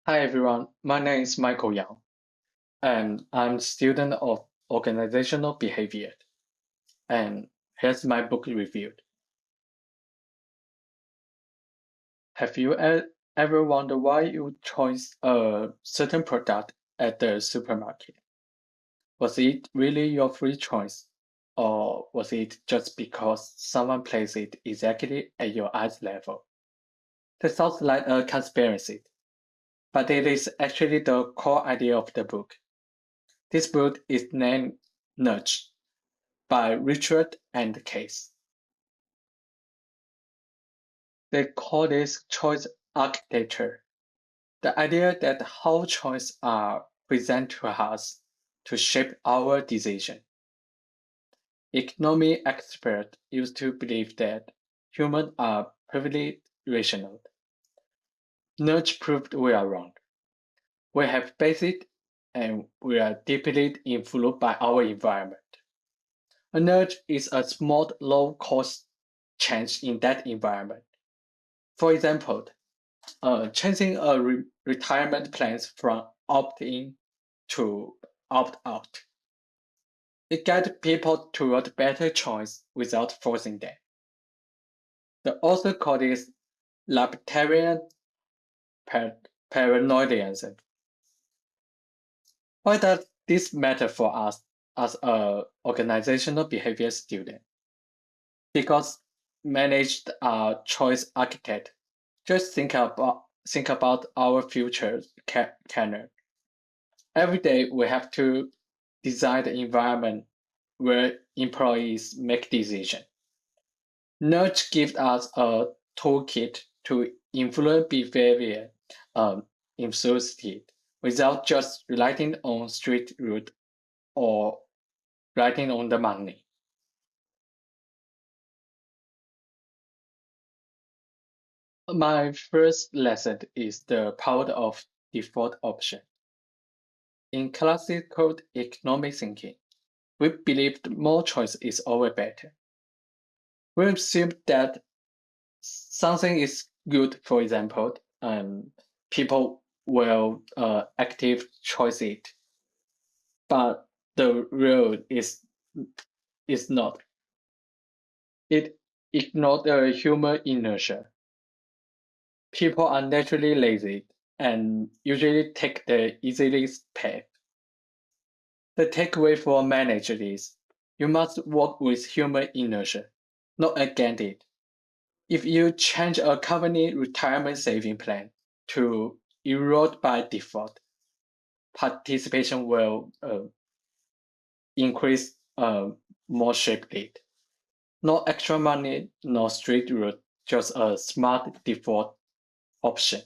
Hi everyone, my name is Michael Yang, and I'm a student of organizational behavior. And here's my book review. Have you ever wondered why you chose a certain product at the supermarket? Was it really your free choice, or was it just because someone placed it exactly at your eyes level? That sounds like a conspiracy, but it is actually the core idea of the book. This book is named Nudge by Richard and Case. They call this choice architecture, the idea that how choices are presented to us to shape our decision. Economic experts used to believe that humans are perfectly rational. Nudge proved we are wrong. We have basic and we are deeply influenced by our environment. A nudge is a small, low-cost change in that environment. For example, changing a retirement plans from opt-in to opt-out. It guides people toward better choice without forcing them. The author called this libertarian paranoidism. Why does this matter for us as a organizational behavior student? Because managed choice architect just think about our future career. Every day we have to design the environment where employees make decisions. Nudge gives us a toolkit to influence behavior enthusiastically without just relying on strict rules or relying on the money. My first lesson is the power of default option. In classical economic thinking, we believed more choice is always better. We assume that something is good, for example, people will active choice it, but the real is not. It ignored the human inertia. People are naturally lazy and usually take the easiest path. The takeaway for managers is you must work with human inertia, not against it. If you change a company retirement saving plan to enrolled by default, participation will increase more sharply. No extra money, no strict rule, just a smart default option.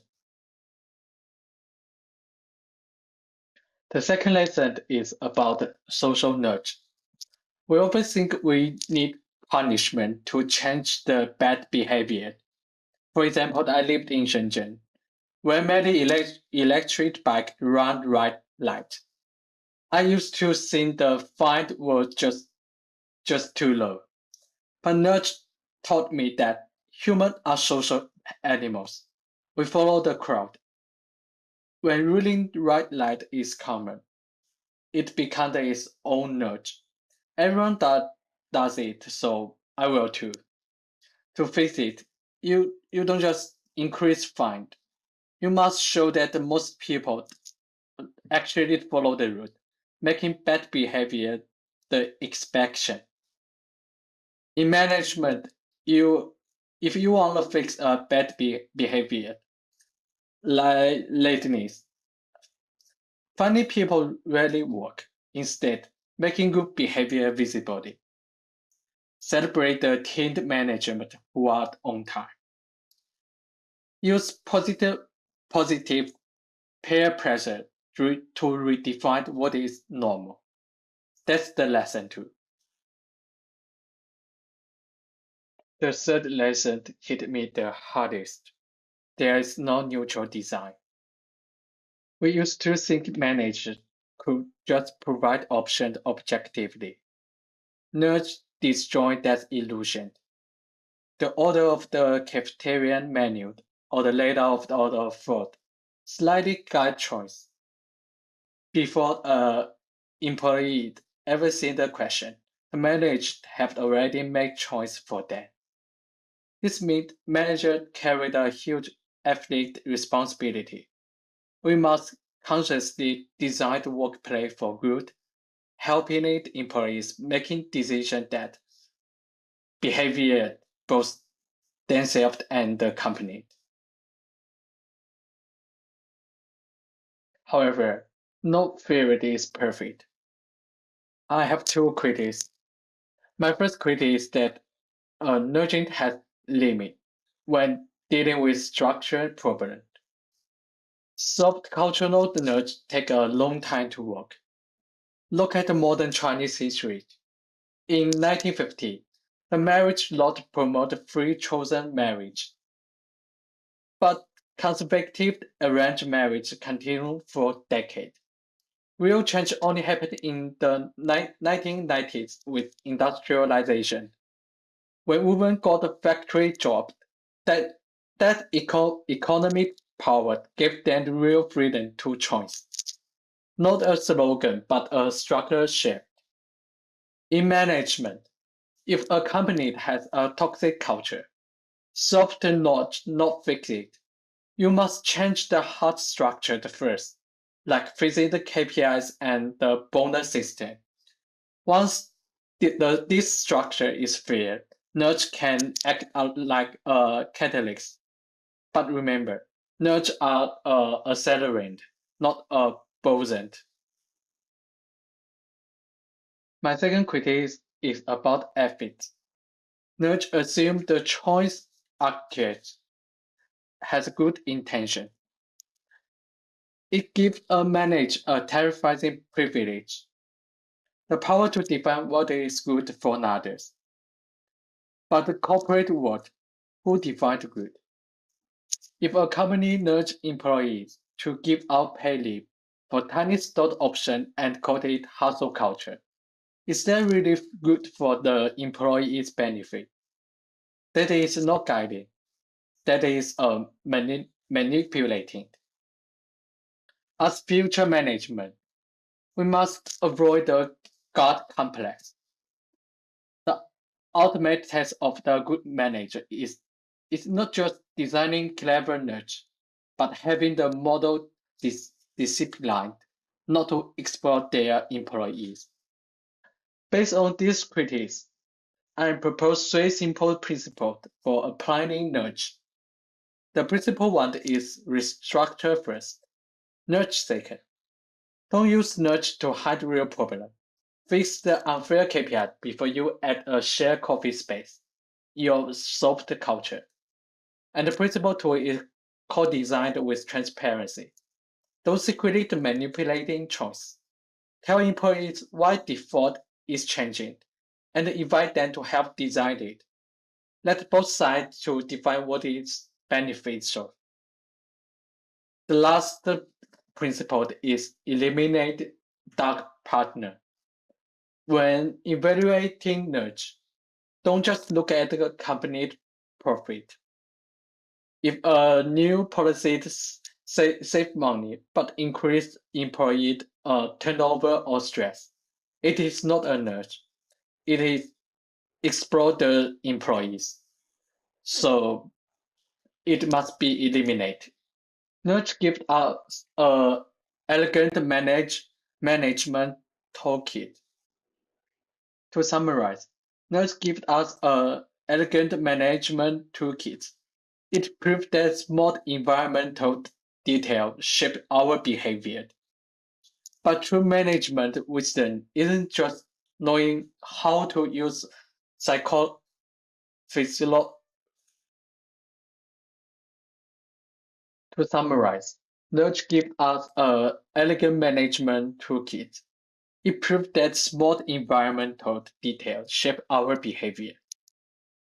The second lesson is about social nudge. We often think we need punishment to change the bad behavior. For example, I lived in Shenzhen, where many electric bikes run red light. I used to think the fine was just too low. But nudge taught me that humans are social animals. We follow the crowd. When ruling red light is common, it becomes its own nudge. Everyone does it, so I will too. To fix it, you don't just increase fine. You must show that most people actually follow the rule, making bad behavior the exception. In management, if you want to fix a bad behavior, like lateness, funny people rarely work. Instead, making good behavior visible. Celebrate the team management who are on time. Use positive peer pressure to redefine what is normal. That's the lesson two. The third lesson hit me the hardest. There is no neutral design. We used to think managers could just provide options objectively. Nudge destroyed that illusion. The order of the cafeteria menu or the layout of the food slightly guide choice. Before a employee ever see the question, the manager have already made choice for them. This means manager carried a huge ethic responsibility. We must consciously design the workplace for good, helping it employees making decisions that behavior both themselves and the company. However, no theory is perfect. I have two critics. My first critic is that nudging has limit when dealing with structural problems. Soft cultural nudge take a long time to work. Look at the modern Chinese history. In 1950, the marriage law promoted free chosen marriage, but conservative arranged marriage continued for decades. Real change only happened in the 1990s with industrialization. When women got a factory job, that economic power gave them real freedom to choice. Not a slogan, but a structural shift. In management, if a company has a toxic culture, soft not fix it. You must change the hard structure first, like fixing the KPIs and the bonus system. Once this structure is fair, nudge can act out like a catalyst. But remember, nudge are accelerant, not a boson. My second critique is about ethics. Nudge assumes the choice architect has good intention. It gives a manager a terrifying privilege, the power to define what is good for others. But the corporate world, who defines good? If a company nudges employees to give out pay leave for tiny stock option and call it hustle culture, is that really good for the employee's benefit? That is not guiding. That is manipulating. As future management, we must avoid the God complex. The ultimate test of the good manager is not just designing clever nudge, but having the model discipline not to exploit their employees. Based on these critiques, I propose three simple principles for applying nudge. The principle one is restructure first, nudge second. Don't use nudge to hide real problem. Fix the unfair KPI before you add a shared coffee space. Your soft culture. And the principle two is co-designed with transparency. Don't secretly manipulating choice. Tell employees why default is changing and invite them to help design it. Let both sides to define what is beneficial. The last principle is eliminate dark partner. When evaluating nudge, don't just look at the company profit. If a new policy save money but increase employee turnover or stress, it is not a nudge. It is exploit the employees. So it must be eliminated. Nudge gives us a elegant management toolkit. To summarize, Nudge gives us a elegant management toolkit. It proves that small environmental details shape our behavior. But true management wisdom isn't just knowing how to use psychophysiology. To summarize, Nudge gives us a elegant management toolkit. It proves that small environmental details shape our behavior.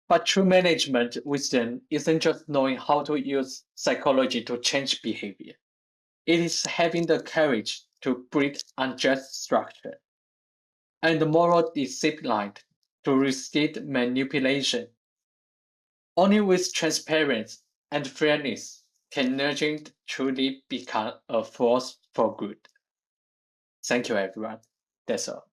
But true management wisdom isn't just knowing how to use psychology to change behavior. It is having the courage to break unjust structure and the moral discipline to resist manipulation. Only with transparency and fairness can nurturing truly become a force for good? Thank you, everyone. That's all.